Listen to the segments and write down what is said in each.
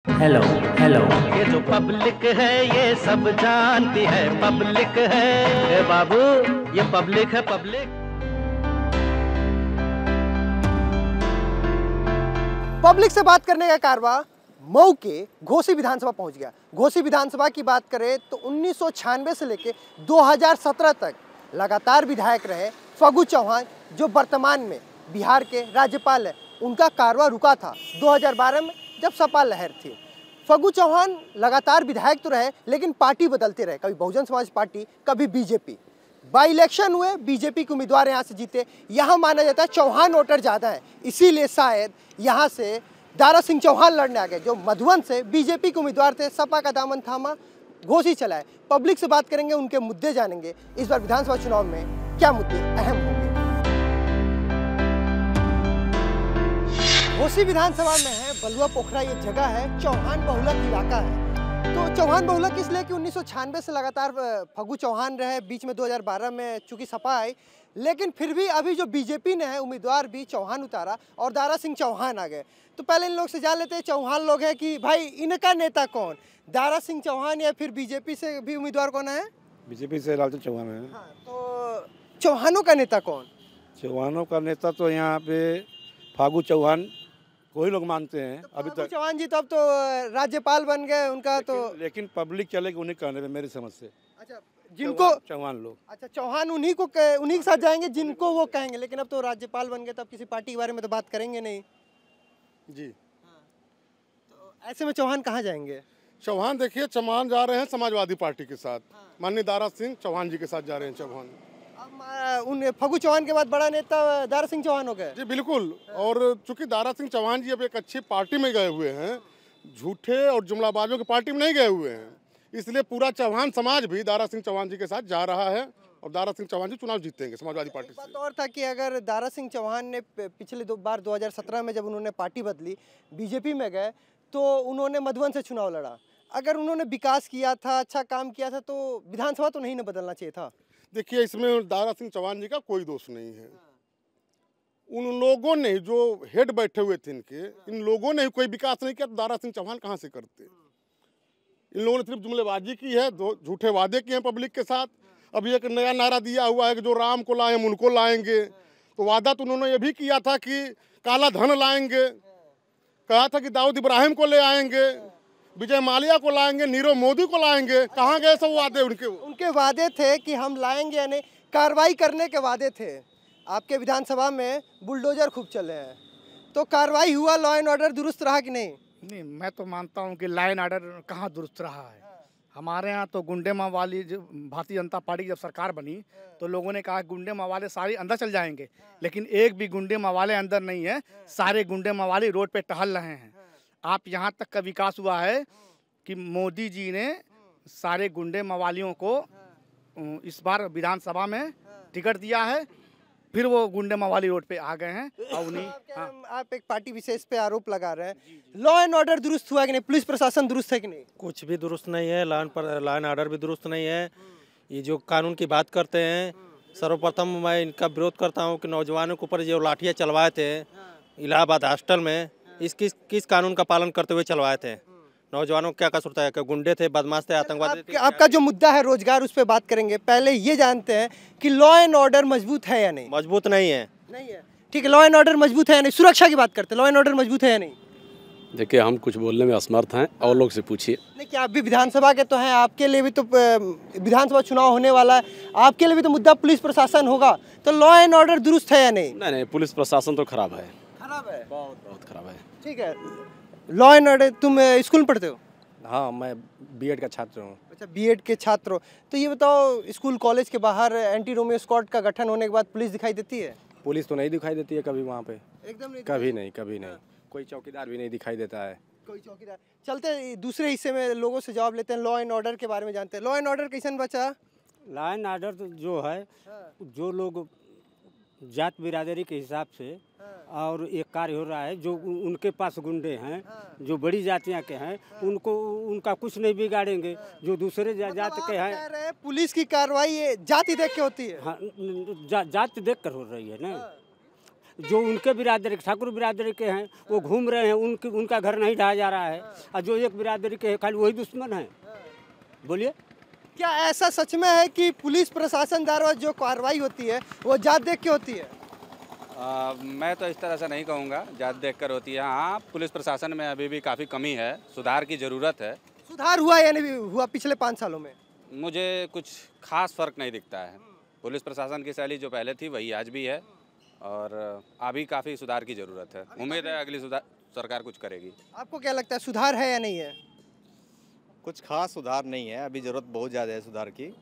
Hello hello. ये जो public है ये सब जानती है, पब्लिक है ए बाबू, ये पब्लिक है पब्लिक। पब्लिक से बात करने का कारवा मऊ के घोसी विधानसभा पहुंच गया। घोसी विधानसभा की बात करें तो 1996 से लेकर 2017 तक लगातार विधायक रहे फगू चौहान, जो वर्तमान में बिहार के राज्यपाल है। उनका कारवा रुका था 2012 में जब सपा लहर थी। फगू चौहान लगातार विधायक तो रहे, लेकिन पार्टी बदलते रहे, कभी बहुजन समाज पार्टी, कभी बीजेपी। बाई इलेक्शन हुए, बीजेपी के उम्मीदवार यहाँ से जीते। यहाँ माना जाता है चौहान वोटर ज़्यादा है, इसीलिए शायद यहाँ से दारा सिंह चौहान लड़ने आ गए, जो मधुबन से बीजेपी के उम्मीदवार थे। सपा का दामन थामा, घोसी चलाए। पब्लिक से बात करेंगे, उनके मुद्दे जानेंगे। इस बार विधानसभा चुनाव में क्या मुद्दे अहम होंगे। घोसी विधानसभा में है बलुआ पोखरा, ये जगह है, चौहान बहुलक इलाका है। तो चौहान बहुलक इसलिए कि 1996 से लगातार फगू चौहान रहे, बीच में 2012 में चूंकि सपा आई, लेकिन फिर भी अभी जो बीजेपी ने है उम्मीदवार भी चौहान उतारा और दारा सिंह चौहान आ गए। तो पहले इन लोग से जान लेते हैं, चौहान लोग हैं कि भाई इनका नेता कौन, दारा सिंह चौहान या फिर बीजेपी से भी उम्मीदवार कौन है? बीजेपी से लालचंद चौहान है। हाँ, तो चौहानों का नेता कौन? चौहानों का नेता तो यहाँ पे फागू चौहान को ही लोग मानते हैं। तो अभी फागू तक चौहान जी तो अब तो राज्यपाल बन गए, उनका तो लेकिन पब्लिक चलेगी उन्हीं कहने पे, मेरी समझ से। अच्छा, जिनको चौहान लोग, अच्छा चौहान उन्हीं के साथ जाएंगे जिनको वो कहेंगे, लेकिन अब तो राज्यपाल बन गए, तब किसी पार्टी के बारे में तो बात करेंगे नहीं जी। तो ऐसे में चौहान कहाँ जाएंगे? चौहान देखिए, चौहान जा रहे हैं समाजवादी पार्टी के साथ। माननीय दारा सिंह चौहान जी के साथ जा रहे हैं चौहान। अब उन फगू चौहान के बाद बड़ा नेता दारा सिंह चौहान हो गए। जी बिल्कुल। और चूंकि दारा सिंह चौहान जी अब एक अच्छी पार्टी में गए हुए हैं, झूठे और जुमलाबाजों की पार्टी में नहीं गए हुए हैं, इसलिए पूरा चौहान समाज भी दारा सिंह चौहान जी के साथ जा रहा है और दारा सिंह चौहान जी चुनाव जीतेंगे समाजवादी पार्टी बात से। और था कि अगर दारा सिंह चौहान ने पिछले 2017 में जब उन्होंने पार्टी बदली, बीजेपी में गए, तो उन्होंने मधुबन से चुनाव लड़ा। अगर उन्होंने विकास किया था, अच्छा काम किया था, तो विधानसभा तो नहीं न बदलना चाहिए था। देखिए, इसमें दारा सिंह चौहान जी का कोई दोष नहीं है। उन लोगों ने जो हेड बैठे हुए थे इनके, इन लोगों ने कोई विकास नहीं किया, तो दारा सिंह चौहान कहाँ से करते? इन लोगों ने सिर्फ जुमलेबाजी की है, झूठे वादे किए हैं पब्लिक के साथ। अभी एक नया नारा दिया हुआ है कि जो राम को लाए हम उनको लाएंगे। तो वादा तो उन्होंने ये भी किया था कि काला धन लाएंगे, कहा था कि दाऊद इब्राहिम को ले आएंगे, विजय माल्या को लाएंगे, नीरव मोदी को लाएंगे। कहाँ गए सब वादे उनके? उनके वादे थे कि हम लाएंगे, यानी कार्रवाई करने के वादे थे। आपके विधानसभा में बुलडोजर खूब चले हैं, तो कार्रवाई हुआ, लॉ एंड ऑर्डर दुरुस्त रहा कि नहीं? नहीं, मैं तो मानता हूँ कि लॉ एंड ऑर्डर कहाँ दुरुस्त रहा है। हमारे यहाँ तो गुंडे मावाली, जो भारतीय जनता पार्टी की जब सरकार बनी तो लोगों ने कहा गुंडे मावाले सारे अंदर चल जाएंगे, लेकिन एक भी गुंडे मावाले अंदर नहीं है। सारे गुंडे मावाली रोड पे टहल रहे हैं। आप यहाँ तक का विकास हुआ है कि मोदी जी ने सारे गुंडे मवालियों को इस बार विधानसभा में टिकट दिया है, फिर वो गुंडे मवाली रोड पे आ गए हैं। और उन्हीं आप एक पार्टी विशेष पे आरोप लगा रहे हैं, लॉ एंड ऑर्डर दुरुस्त हुआ कि नहीं, पुलिस प्रशासन दुरुस्त है कि नहीं? कुछ भी दुरुस्त नहीं है, लॉ एंड ऑर्डर भी दुरुस्त नहीं है। ये जो कानून की बात करते हैं, सर्वप्रथम मैं इनका विरोध करता हूँ कि नौजवानों के ऊपर जो लाठियाँ चलवाए थे इलाहाबाद हॉस्टल में, किस कानून का पालन करते हुए चलवाए थे? नौजवानों को क्या कसूर था? कि गुंडे थे, बदमाश थे, आतंकवादी थे? आपका जो मुद्दा है रोजगार, उस पर बात करेंगे। पहले ये जानते हैं कि लॉ एंड ऑर्डर मजबूत है या नहीं? मजबूत नहीं है। नहीं है, ठीक है। लॉ एंड ऑर्डर मजबूत है या नहीं? सुरक्षा की बात करते हैं, लॉ एंड ऑर्डर मजबूत है या नहीं? देखिए, हम कुछ बोलने में असमर्थ हैं, और लोग से पूछिए। नहीं, क्या आप भी विधानसभा के तो हैं, आपके लिए भी तो विधानसभा चुनाव होने वाला है, आपके लिए भी तो मुद्दा पुलिस प्रशासन होगा। तो लॉ एंड ऑर्डर दुरुस्त है या नहीं? नहीं, पुलिस प्रशासन तो खराब है, खराब है, बहुत खराब है। ठीक है। लॉ एंड ऑर्डर, तुम स्कूल में पढ़ते हो? हाँ, मैं बीएड का छात्र हूँ। अच्छा, बीएड के छात्र हो। तो ये बताओ, स्कूल कॉलेज के बाहर एंटी रोमियो स्क्वाड का गठन होने के बाद पुलिस दिखाई देती है? पुलिस तो नहीं दिखाई देती है कभी वहाँ पे, एकदम नहीं, कभी नहीं। कोई चौकीदार भी नहीं दिखाई देता है। कोई चौकीदार। चलते दूसरे हिस्से में लोगों से जवाब लेते हैं, लॉ एंड ऑर्डर के बारे में जानते हैं। लॉ एंड ऑर्डर कैसन बचा? लॉ एंड ऑर्डर तो जो है, जो लोग जात बिरादरी के हिसाब से और एक कार्य हो रहा है, जो उनके पास गुंडे हैं, जो बड़ी जातियां के हैं, उनको उनका कुछ नहीं बिगाड़ेंगे। जो दूसरे जात के हैं, पुलिस की कार्रवाई ये जाति देख के होती है? हाँ, जात देख कर हो रही है ना। जो उनके बिरादरी ठाकुर बिरादरी के हैं वो घूम रहे हैं, उनका घर नहीं ढाया जा रहा है, और जो एक बिरादरी के हैं खाली वही दुश्मन है। बोलिए, क्या ऐसा सच में है कि पुलिस प्रशासन द्वारा जो कार्रवाई होती है वो जात देख के होती है? मैं तो इस तरह से नहीं कहूँगा जात देखकर होती है। हाँ, पुलिस प्रशासन में अभी भी काफ़ी कमी है, सुधार की ज़रूरत है। सुधार हुआ या नहीं हुआ पिछले 5 सालों में? मुझे कुछ खास फर्क नहीं दिखता है। पुलिस प्रशासन की शैली जो पहले थी वही आज भी है, और अभी काफ़ी सुधार की ज़रूरत है। उम्मीद है अगली सरकार कुछ करेगी। आपको क्या लगता है सुधार है या नहीं है? कुछ खास सुधार नहीं है, अभी ज़रूरत बहुत ज़्यादा है सुधार की।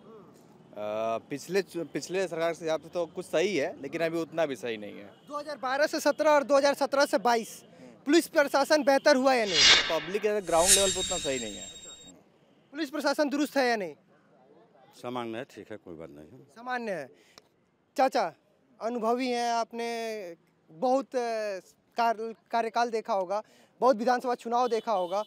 पिछले सरकार के हिसाब से तो कुछ सही है, लेकिन अभी उतना भी सही नहीं है। 2012 से 17 और 2017 से 22 पुलिस प्रशासन बेहतर हुआ या नहीं? पब्लिक ग्राउंड लेवल पर उतना सही नहीं है। पुलिस प्रशासन दुरुस्त है या नहीं? सामान्य है, ठीक है, कोई बात नहीं है। सामान्य है। चाचा अनुभवी हैं, आपने बहुत कार्यकाल देखा होगा, बहुत विधानसभा चुनाव देखा होगा,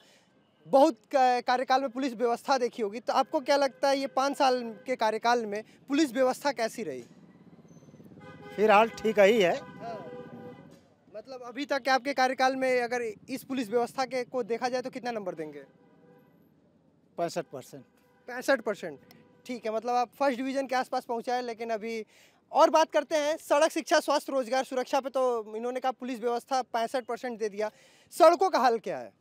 बहुत कार्यकाल में पुलिस व्यवस्था देखी होगी, तो आपको क्या लगता है ये 5 साल के कार्यकाल में पुलिस व्यवस्था कैसी रही? फिलहाल ठीक ही है। मतलब अभी तक के आपके कार्यकाल में अगर इस पुलिस व्यवस्था के को देखा जाए तो कितना नंबर देंगे? 65%। 65%, ठीक है। मतलब आप फर्स्ट डिवीजन के आसपास पहुंचा है। लेकिन अभी और बात करते हैं सड़क, शिक्षा, स्वास्थ्य, रोजगार, सुरक्षा पे तो इन्होंने कहा पुलिस व्यवस्था 65% दे दिया। सड़कों का हाल क्या है?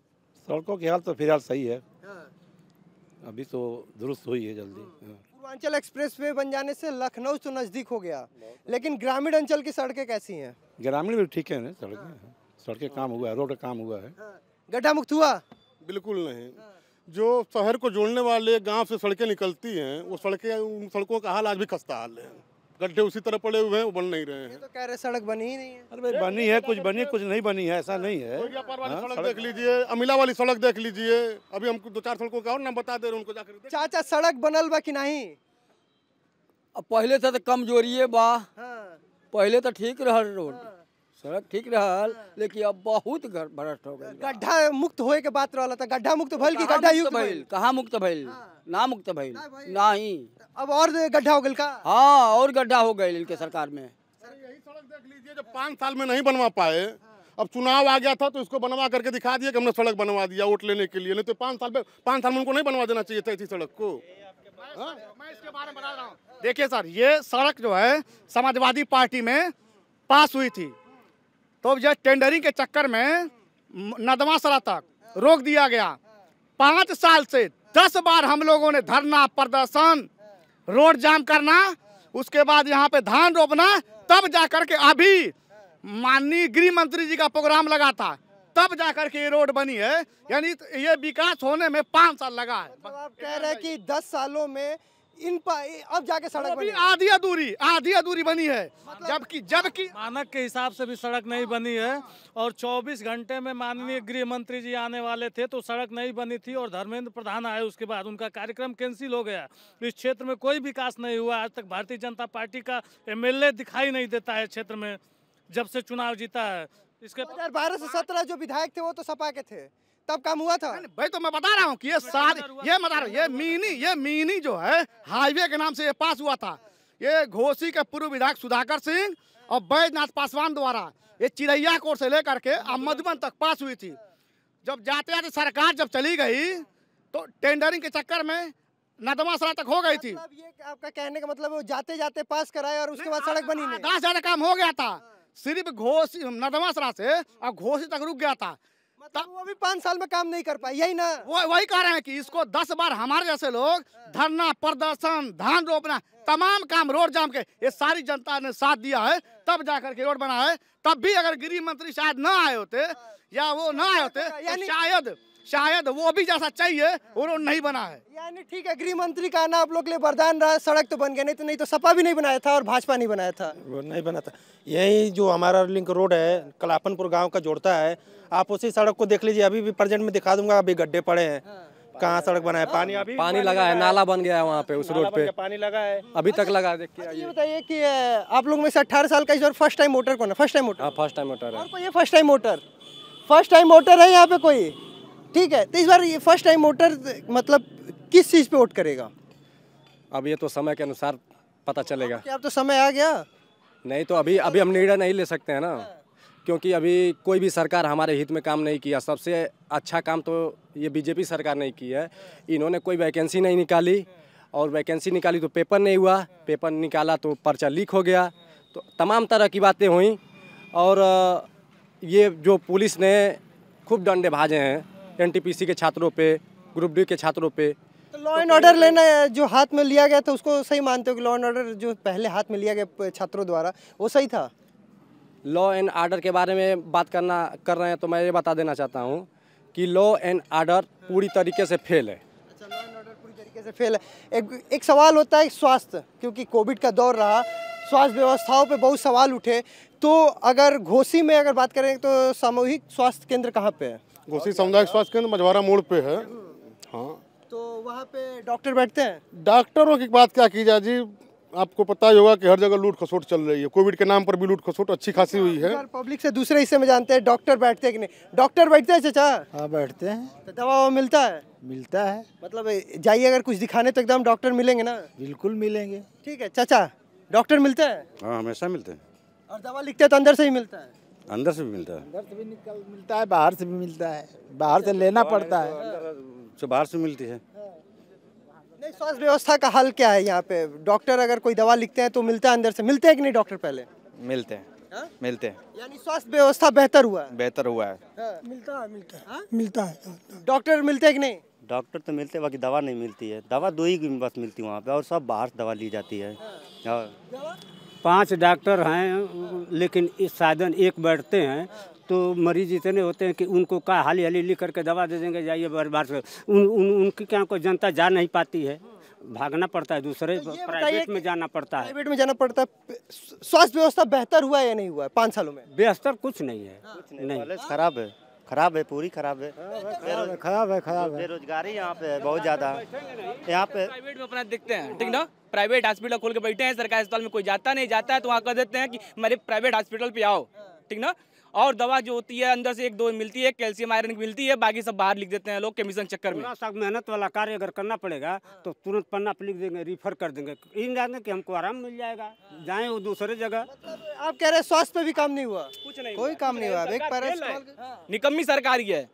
सड़कों की हाल तो फिलहाल सही है, अभी तो दुरुस्त हुई है जल्दी। पूर्वांचल एक्सप्रेसवे बन जाने से लखनऊ तो नजदीक हो गया, लेकिन ग्रामीण अंचल की सड़कें कैसी हैं? ग्रामीण भी ठीक है, सड़कें काम हुआ है, रोड काम हुआ है। गड्ढा मुक्त हुआ? बिल्कुल नहीं। जो शहर को जोड़ने वाले गांव से सड़कें निकलती हैं, वो सड़कें, उन सड़कों का हाल आज भी खस्ता हाल है। गड्ढे उसी तरह पड़े हुए हैं, वो बन नहीं रहे हैं। तो कह रहे सड़क बनी ही नहीं है। अरे भाई बनी है, कुछ बनी, कुछ नहीं बनी है, ऐसा नहीं है। सड़क देख लीजिए, अमिला वाली सड़क देख लीजिए, अभी हमको 2-4 सड़कों का और नाम बता दे रहे उनको जाकर। चाचा सड़क बनल बा कि नहीं? अब पहले से तो कमजोरी बा। पहले तो ठीक रहा रोड, सड़क ठीक रहा, लेकिन अब बहुत भ्रष्ट हो गई। गड्ढा मुक्त होए के बात रहला था, गड्ढा मुक्त भइल कि गड्ढा युक्त भइल? कहाँ मुक्त भइल? ना मुक्त भइल, नहीं। अब और गड्ढा हो गइल का? हाँ, और गड्ढा हो गए इनके सरकार में। यही सड़क देख लीजिए, जब 5 साल में नहीं बनवा पाए, अब चुनाव आ गया था तो इसको बनवा करके दिखा दिया कि हमने सड़क बनवा दिया वोट लेने के लिए। नहीं तो 5 साल में उनको नहीं बनवा देना चाहिए था इसी सड़क को। मैं इसके बारे में बता रहा हूँ। देखिए सर, ये सड़क जो है समाजवादी पार्टी में पास हुई थी, तो यह टेंडरिंग के चक्कर में नदवासरा तक रोक दिया गया। 5 साल से 10 बार हम लोगों ने धरना, प्रदर्शन, रोड जाम करना, उसके बाद यहाँ पे धान रोपना, तब जाकर के अभी माननीय गृह मंत्री जी का प्रोग्राम लगा था, तब जाकर के ये रोड बनी है। यानी ये विकास होने में 5 साल लगा है। मतलब आप कह रहे हैं कि 10 सालों में अब जाके सड़क बनी? आधी अधूरी बनी है। जबकि मानक के हिसाब से भी सड़क नहीं बनी है, और 24 घंटे में माननीय गृह मंत्री जी आने वाले थे तो सड़क नहीं बनी थी, और धर्मेंद्र प्रधान आए, उसके बाद उनका कार्यक्रम कैंसिल हो गया। इस क्षेत्र में कोई विकास नहीं हुआ। आज तक भारतीय जनता पार्टी का MLA दिखाई नहीं देता है क्षेत्र में, जब से चुनाव जीता है। इसके 2012 से 17 जो विधायक थे वो तो सपा के थे, तब काम हुआ था। भाई तो मैं बता रहा हूँ कि ये मिनी जो है हाईवे के नाम से ये पास हुआ था। ये घोसी के पूर्व विधायक सुधाकर सिंह और बैजनाथ पासवान द्वारा ये चिरैया कोट से लेकर के मधुबन तक पास हुई थी। जब जाते जाते सरकार जब चली गई तो टेंडरिंग के चक्कर में नदवासरा तक हो गई थी। मतलब ये आपका कहने का मतलब वो जाते जाते पास कराए और उसके बाद सड़क बनी नहीं? 10 ज्यादा काम हो गया था, सिर्फ घोसी नदवासरा से और घोसी तक रुक गया था। मतलब वो भी 5 साल में काम नहीं कर पाए, यही ना? वही कह रहे हैं कि इसको 10 बार हमारे जैसे लोग धरना, प्रदर्शन, धान रोपना, तमाम काम, रोड जाम के, ये सारी जनता ने साथ दिया है, तब जाकर के रोड बना है। तब भी अगर गृह मंत्री शायद ना आए होते या वो ना आए होते तो शायद वो भी जैसा चाहिए वो रोड नहीं बना है। यानी ठीक है, गृह मंत्री का आना आप लोग के लिए वरदान रहा, सड़क तो बन गया, नहीं तो सपा भी नहीं बनाया था और भाजपा नहीं बनाया था। वो नहीं बना था। यही जो हमारा लिंक रोड है कलापनपुर गांव का जोड़ता है, आप उसी सड़क को देख लीजिए, अभी भी प्रेजेंट में दिखा दूंगा, अभी गड्ढे पड़े हैं। कहाँ सड़क बना है? पानी लगा है, नाला बन गया है वहाँ पे, उस रोड पे पानी लगा है, अभी तक लगा है। देखिए ये बताइए कि आप लोग में से 18 साल का इस बार फर्स्ट टाइम वोटर कौन है? First time voter? हाँ, फर्स्ट टाइम वोटर है। और कोई फर्स्ट टाइम वोटर है यहाँ पे कोई? ठीक है, तो इस बार ये फर्स्ट टाइम वोटर मतलब किस चीज़ पे वोट करेगा? अब ये तो समय के अनुसार पता चलेगा। क्या अब तो समय आ गया? नहीं तो अभी हम निर्णय नहीं ले सकते हैं ना। क्योंकि अभी कोई भी सरकार हमारे हित में काम नहीं किया। सबसे अच्छा काम तो ये बीजेपी सरकार नहीं की है। इन्होंने कोई वैकेंसी नहीं निकाली, और वैकेंसी निकाली तो पेपर नहीं हुआ, पेपर निकाला तो पर्चा लीक हो गया। तो तमाम तरह की बातें हुई, और ये जो पुलिस ने खूब डंडे भाजे हैं एनटीपीसी के छात्रों पे, ग्रुप डी के छात्रों पे। तो लॉ एंड ऑर्डर लेना जो हाथ में लिया गया था उसको सही मानते हो कि लॉ एंड ऑर्डर जो पहले हाथ में लिया गया छात्रों द्वारा वो सही था? लॉ एंड आर्डर के बारे में बात कर रहे हैं तो मैं ये बता देना चाहता हूँ कि लॉ एंड आर्डर पूरी तरीके से फेल है। अच्छा, लॉ एंड ऑर्डर पूरी तरीके से फेल है। एक सवाल होता है स्वास्थ्य, क्योंकि कोविड का दौर रहा, स्वास्थ्य व्यवस्थाओं पे बहुत सवाल उठे। तो अगर घोसी में अगर बात करें तो सामूहिक स्वास्थ्य केंद्र कहाँ पे है? घोसी सामुदायिक स्वास्थ्य केंद्र मझवारा मोड़ पे है। हाँ, तो वहाँ पे डॉक्टर बैठते हैं? डॉक्टरों की बात क्या की जाए जी, आपको पता ही होगा कि हर जगह लूट खसोट चल रही है। कोविड के नाम पर भी लूट खसोट अच्छी खासी हुई है। पब्लिक से दूसरे हिस्से में जानते हैं डॉक्टर बैठते हैं कि नहीं? डॉक्टर बैठते हैं चाचा? हाँ बैठते हैं। तो दवा मिलता है? मिलता है। मतलब जाइए अगर कुछ दिखाने तो एकदम डॉक्टर मिलेंगे ना? बिल्कुल मिलेंगे। ठीक है चाचा, डॉक्टर मिलता है? हाँ, हमेशा मिलते हैं। और दवा लिखते हैं तो अंदर से ही मिलता है? अंदर से भी मिलता है। अंदर से भी मिलता है, बाहर से भी मिलता है। बाहर से लेना पड़ता है। बाहर से मिलती है। नहीं, स्वास्थ्य व्यवस्था का हाल क्या है यहाँ पे? डॉक्टर अगर कोई दवा लिखते हैं तो मिलता है अंदर से? मिलते हैं कि नहीं डॉक्टर पहले? मिलते हैं। हाँ? मिलते हैं। यानी स्वास्थ्य व्यवस्था बेहतर हुआ है? बेहतर हुआ है। मिलता है मिलता है। डॉक्टर मिलते हैं कि नहीं? डॉक्टर तो मिलते हैं, बाकी दवा नहीं मिलती है। दवा 2 ही बस मिलती है वहाँ पे, और सब बाहर से दवा ली जाती है। 5 डॉक्टर हैं, लेकिन इस साधन एक बैठते हैं तो मरीज इतने होते हैं कि उनको का हाली हाली लिख करके दवा दे देंगे, जाइए बार से। उनकी क्या कोई जनता जा नहीं पाती है, भागना पड़ता है, दूसरे प्राइवेट में जाना पड़ता है। प्राइवेट में जाना पड़ता है। स्वास्थ्य व्यवस्था बेहतर हुआ है या नहीं हुआ है 5 सालों में? बेहतर कुछ नहीं है। नहीं, खराब है, खराब है, पूरी खराब है। खराब है। बेरोजगारी यहाँ पे है बहुत ज्यादा। यहाँ पे प्राइवेट में अपना दिखते हैं, ठीक ना, प्राइवेट हॉस्पिटल खोल के बैठे हैं। सरकारी अस्पताल में कोई जाता नहीं, जाता है तो वहाँ कह देते हैं कि मेरे प्राइवेट हॉस्पिटल पे आओ, ठीक ना। और दवा जो होती है अंदर से 1-2 मिलती है, कैल्शियम आयरन की मिलती है, बाकी सब बाहर लिख देते हैं लोग कमीशन चक्कर में। थोड़ा सा मेहनत वाला कार्य अगर करना पड़ेगा तो तुरंत पन्ना पे लिख देंगे, रिफर कर देंगे, इन जाने कि हमको आराम मिल जाएगा, जाएं वो दूसरे जगह। आप कह रहे हैं स्वास्थ्य पे भी काम नहीं हुआ? कुछ नहीं, कोई काम नहीं हुआ। निकम्मी सरकार ही है,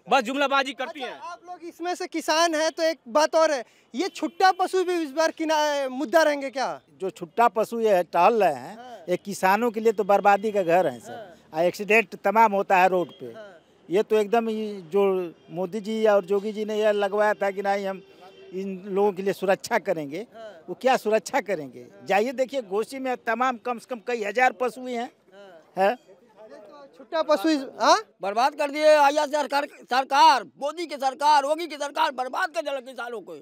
बस जुमलाबाजी करती है। आप लोग इसमें से किसान हैं तो एक बात और है, ये छुट्टा पशु भी इस बार मुद्दा रहेंगे क्या? जो छुट्टा पशु ये टहल रहे हैं, ये किसानों के लिए तो बर्बादी का घर है सर। एक्सीडेंट तमाम होता है रोड पे। ये तो एकदम जो मोदी जी और योगी जी ने यह लगवाया था कि नहीं हम इन लोगों के लिए सुरक्षा करेंगे, वो क्या सुरक्षा करेंगे? जाइए देखिए घोसी में तमाम कम से कम कई हजार पशु हैं। छुट्टा पशु बर्बाद कर दिए। आया सरकार, मोदी की सरकार, योगी की सरकार बर्बाद कर दिया किसानों को,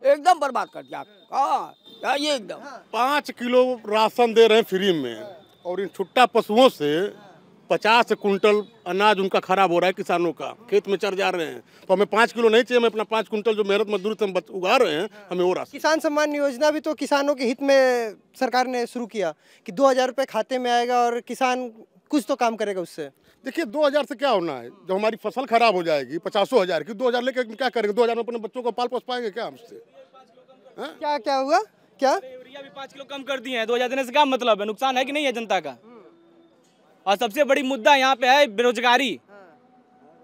एकदम बर्बाद कर दिया। हाँ, ये एकदम 5 किलो राशन दे रहे हैं फ्री में, और इन छुट्टा पशुओं से 50 कुंटल अनाज उनका खराब हो रहा है। किसानों का खेत में चर जा रहे हैं, तो हमें 5 किलो नहीं चाहिए, हमें अपना 5 कुंटल जो मेहनत मजदूरी से हम उगा रहे हैं, हमें वो राशन। किसान सम्मान योजना भी तो किसानों के हित में सरकार ने शुरू किया कि 2000 रुपये खाते में आएगा और किसान कुछ तो काम करेगा उससे। देखिए 2000 से क्या होना है? जब हमारी फसल खराब हो जाएगी 50,000 की, 2000 लेके क्या करेंगे? 2000 में अपने बच्चों को पाल पोस पाएंगे क्या हमसे? क्या हुआ? क्या यूरिया भी 5 किलो कम कर दिए हैं। 2000 देने से क्या मतलब है? नुकसान है कि नहीं है जनता का? और सबसे बड़ी मुद्दा यहाँ पे है बेरोजगारी,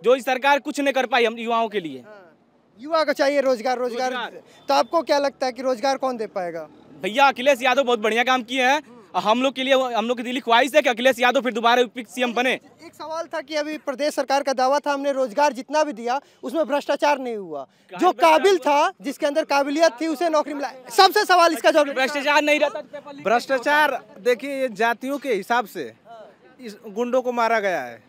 जो सरकार कुछ नहीं कर पाई हम युवाओं के लिए। युवा को चाहिए रोजगार। तो आपको क्या लगता है कि रोजगार कौन दे पाएगा? भैया अखिलेश यादव बहुत बढ़िया काम किए हैं। हम लोग के लिए, हम लोग की दिली ख्वाहिश है कि अखिलेश यादव फिर दोबारा सीएम बने। एक सवाल था कि अभी प्रदेश सरकार का दावा था हमने रोजगार जितना भी दिया उसमें भ्रष्टाचार नहीं हुआ, जो काबिल था, जिसके अंदर काबिलियत थी, उसे नौकरी मिला। सबसे सवाल इसका जवाब, भ्रष्टाचार नहीं रहता। भ्रष्टाचार देखिए, ये जातियों के हिसाब से इस गुंडों को मारा गया है।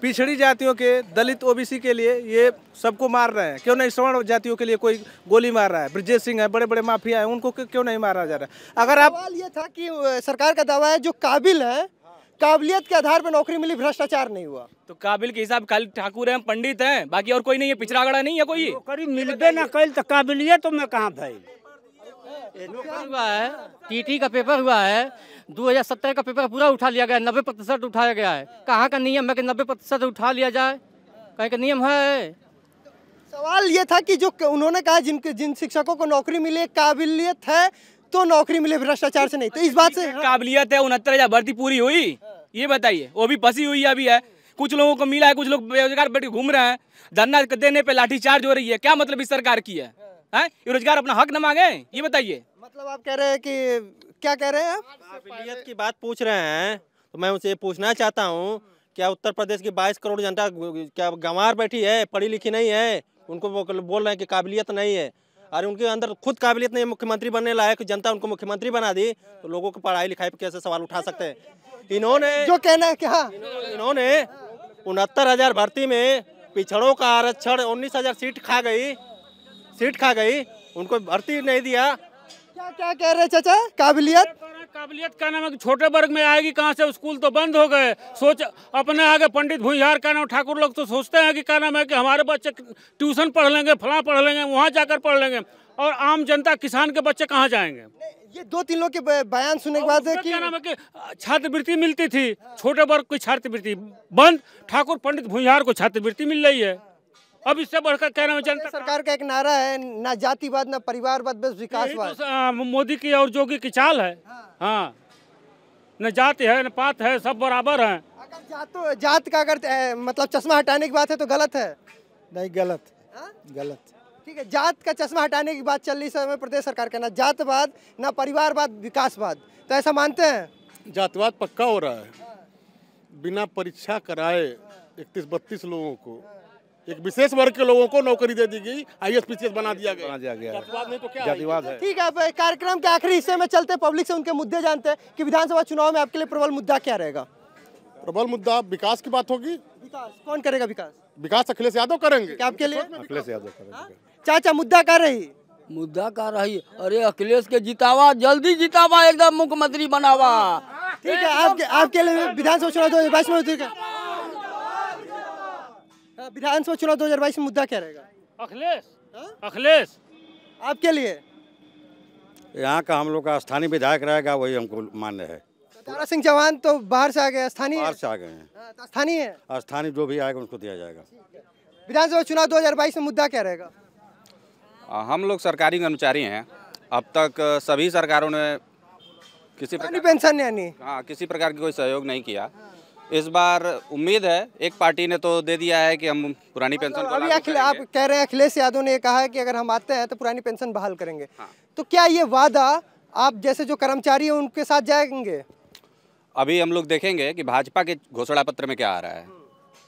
पिछड़ी जातियों के, दलित ओबीसी के लिए ये सबको मार रहे हैं। क्यों नहीं सवर्ण जातियों के लिए कोई गोली मार रहा है? ब्रजेश सिंह है, बड़े बड़े माफिया है, उनको क्यों नहीं मारा जा रहा है? अगर आप सवाल ये था कि सरकार का दावा है जो काबिल है, काबिलियत के आधार पर नौकरी मिली, भ्रष्टाचार नहीं हुआ। तो काबिल के हिसाब खाली ठाकुर है, पंडित हैं, बाकी और कोई नहीं है, पिछड़ागड़ा नहीं है कोई। नौकरी मिलबे ना कल तो काबिलियत में कहाँ भाई? हुआ है, टीटी का पेपर हुआ है, 2017 का पेपर पूरा उठा लिया गया, 90% उठाया गया है। कहाँ का नियम है कि 90% उठा लिया जाए? कहीं का नियम है? सवाल ये था कि जो उन्होंने कहा जिन शिक्षकों को नौकरी मिले, काबिलियत है तो नौकरी मिले, भ्रष्टाचार से नहीं। तो इस बात से काबिलियत है, 69,000 भर्ती पूरी हुई, ये बताइए, वो भी फंसी हुई अभी है। कुछ लोगों को मिला है, कुछ लोग बेरोजगार बैठ के घूम रहे हैं। धरना देने पे लाठीचार्ज हो रही है। क्या मतलब इस सरकार की है? ये रोजगार अपना हक न मांगे? ये बताइए। मतलब आप कह रहे हैं कि क्या कह रहे हैं आप? काबिलियत की बात पूछ रहे हैं तो मैं उनसे पूछना चाहता हूँ, क्या उत्तर प्रदेश की 22 करोड़ जनता क्या गंवार बैठी है, पढ़ी लिखी नहीं है? उनको वो बोल रहे हैं कि काबिलियत नहीं है। अरे उनके अंदर खुद काबिलियत नहीं है मुख्यमंत्री बनने लायक, जनता उनको मुख्यमंत्री बना दी, तो लोगों को पढ़ाई लिखाई पे कैसे सवाल उठा सकते हैं? इन्होंने जो कहना है क्या, इन्होंने 69,000 भर्ती में पिछड़ों का आरक्षण 19,000 सीट खा गई, उनको भर्ती नहीं दिया। क्या क्या कह रहे हैं चाचा? काबिलियत का नाम है कि छोटे वर्ग में आएगी कहाँ से? स्कूल तो बंद हो गए। सोच अपने आगे पंडित भूंयहार का नाम ठाकुर लोग तो सोचते हैं कि क्या नाम है कि हमारे बच्चे ट्यूशन पढ़ लेंगे, फलां पढ़ लेंगे, वहाँ जाकर पढ़ लेंगे, और आम जनता किसान के बच्चे कहाँ जाएंगे? ये 2-3 लोग के बयान सुनने के बाद है कि क्या नाम है कि छात्रवृत्ति मिलती थी, छोटे वर्ग की छात्रवृत्ति बंद, ठाकुर पंडित भूंयहार को छात्रवृत्ति मिल रही है। अब इससे बढ़कर कहना है जनता। सरकार का एक नारा है, ना जातिवाद ना परिवारवाद बस विकासवाद। तो मोदी की और जोगी की चाल है। हाँ, न जाति है न पात है, सब बराबर हैं। अगर जात का अगर मतलब चश्मा हटाने की बात है तो गलत है? नहीं, गलत गलत। ठीक है, जात का चश्मा हटाने की बात चल रही समय प्रदेश सरकार का, ना जातवाद ना परिवारवाद विकासवाद, तो ऐसा मानते हैं? जातिवाद पक्का हो रहा है। बिना परीक्षा कराए 31-32 लोगों को, एक विशेष वर्ग के लोगों को नौकरी दे दी गई, IAS PCS बना दिया गया। जातिवाद नहीं तो क्या जातिवाद है। ठीक है, अब कार्यक्रम के आखिरी हिस्से में चलते हैं, पब्लिक से उनके मुद्दे जानते हैं कि विधानसभा चुनाव में आपके लिए प्रबल मुद्दा क्या रहेगा? प्रबल मुद्दा विकास की बात होगी। विकास कौन करेगा? विकास अखिलेश यादव करेंगे। क्या आपके लिए? अखिलेश यादव करेंगे। चाचा मुद्दा क्या रही? मुद्दा का रही, अरे अखिलेश के जितावा, जल्दी जितावा, एकदम मुख्यमंत्री बनावा। ठीक है, आपके लिए विधानसभा चुनाव 2022 में होगा? विधानसभा चुनाव 2022 में मुद्दा क्या रहेगा? अखिलेश। आपके लिए? यहाँ का हम लोग का स्थानीय विधायक रहेगा, वही हमको मान्य है। दारा सिंह चौहान तो बाहर से आ गए, स्थानीय बाहर से आ गए हैं। स्थानीय है, स्थानीय जो भी आएगा उनको दिया जाएगा। विधानसभा चुनाव 2022 में मुद्दा क्या रहेगा? हम लोग सरकारी कर्मचारी हैं। अब तक सभी सरकारों ने किसी प्रकार पेंशन यानी किसी प्रकार की कोई सहयोग नहीं किया। इस बार उम्मीद है, एक पार्टी ने तो दे दिया है कि हम पुरानी पेंशन को अभी आप कह रहे हैं अखिलेश यादव ने कहा है कि अगर हम आते हैं तो पुरानी पेंशन बहाल करेंगे। तो क्या ये वादा आप जैसे जो कर्मचारी हैं उनके साथ जाएंगे? अभी हम लोग देखेंगे कि भाजपा के घोषणा पत्र में क्या आ रहा है,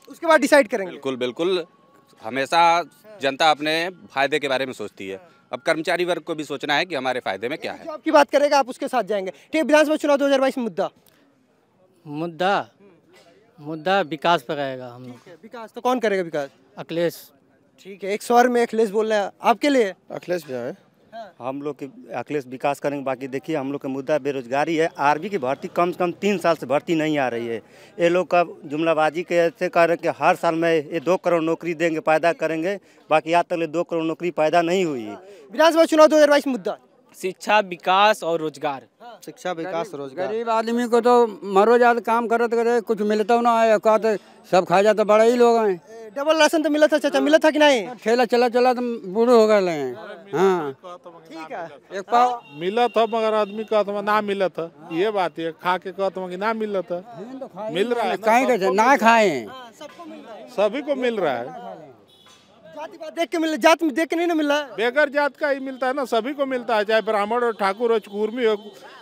उसके बाद डिसाइड करेंगे। बिल्कुल हमेशा जनता अपने फायदे के बारे में सोचती है। अब कर्मचारी वर्ग को भी सोचना है कि हमारे फायदे में क्या है। जो आपकी बात करेगा आप उसके साथ जाएंगे। ठीक, विधानसभा चुनाव 2022 में मुद्दा विकास पर रहेगा हम लोग। विकास तो कौन करेगा? विकास अखिलेश। ठीक है, एक स्वर में अखिलेश बोल रहे हैं। आपके लिए? अखिलेश भी है। हम लोग के अखिलेश विकास करेंगे। बाकी देखिए, हम लोग का मुद्दा बेरोजगारी है। आर्मी की भर्ती कम से कम 3 साल से भर्ती नहीं आ रही है। ये लोग का जुमलाबाजी के ऐसे कह रहे कि हर साल में ये 2 करोड़ नौकरी देंगे, पैदा करेंगे। बाकी आज तक 2 करोड़ नौकरी पैदा नहीं हुई है। विधानसभा चुनाव 2022 मुद्दा शिक्षा, विकास और रोजगार। शिक्षा, विकास, रोजगार। गरीब आदमी को तो मरो ज्यादा काम करत करे, कुछ मिलता ना है, कहते सब खा जाते, बड़ा ही लोग हैं। डबल राशन तो मिला था चाचा, मिला था कि नहीं? ठेला चला तो बूढ़े हो गए हैं। हाँ ठीक है, एक पाव मिला था मगर आदमी का तो ना मिला था, ये बात है। खा के कहता कि ना मिला था, मिल रहा है। कहीं ना खाए, सभी को मिल रहा है। जातिवाद देख के मिल, जात में देख के नहीं ना मिल रहा है। बेगर जात का ही मिलता है ना, सभी को मिलता है, चाहे ब्राह्मण हो, ठाकुर हो, कुर्मी हो,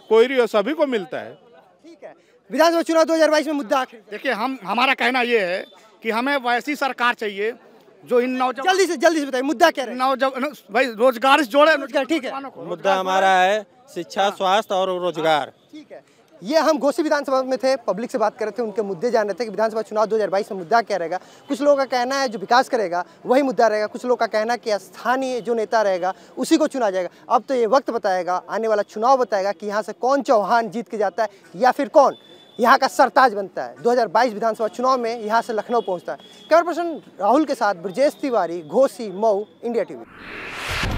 कोयरी हो, सभी को मिलता है। ठीक है, विधानसभा चुनाव 2022 में मुद्दा देखिए, हमारा कहना ये है कि हमें वैसी सरकार चाहिए जो इन नौजवान, जल्दी से बताइए मुद्दा क्या है? नौजवान भाई रोजगार से जोड़े। ठीक है, मुद्दा हमारा है शिक्षा, स्वास्थ्य और रोजगार। ठीक है, ये हम घोसी विधानसभा में थे, पब्लिक से बात कर रहे थे, उनके मुद्दे जान रहे थे कि विधानसभा चुनाव 2022 में मुद्दा क्या रहेगा। कुछ लोगों का कहना है जो विकास करेगा वही मुद्दा रहेगा, कुछ लोगों का कहना है कि स्थानीय जो नेता रहेगा उसी को चुना जाएगा। अब तो ये वक्त बताएगा, आने वाला चुनाव बताएगा कि यहाँ से कौन चौहान जीत के जाता है या फिर कौन यहाँ का सरताज बनता है। 2022 विधानसभा चुनाव में यहाँ से लखनऊ पहुँचता है। कैमरा पर्सन राहुल के साथ ब्रजेश तिवारी, घोसी, मऊ, इंडिया टीवी।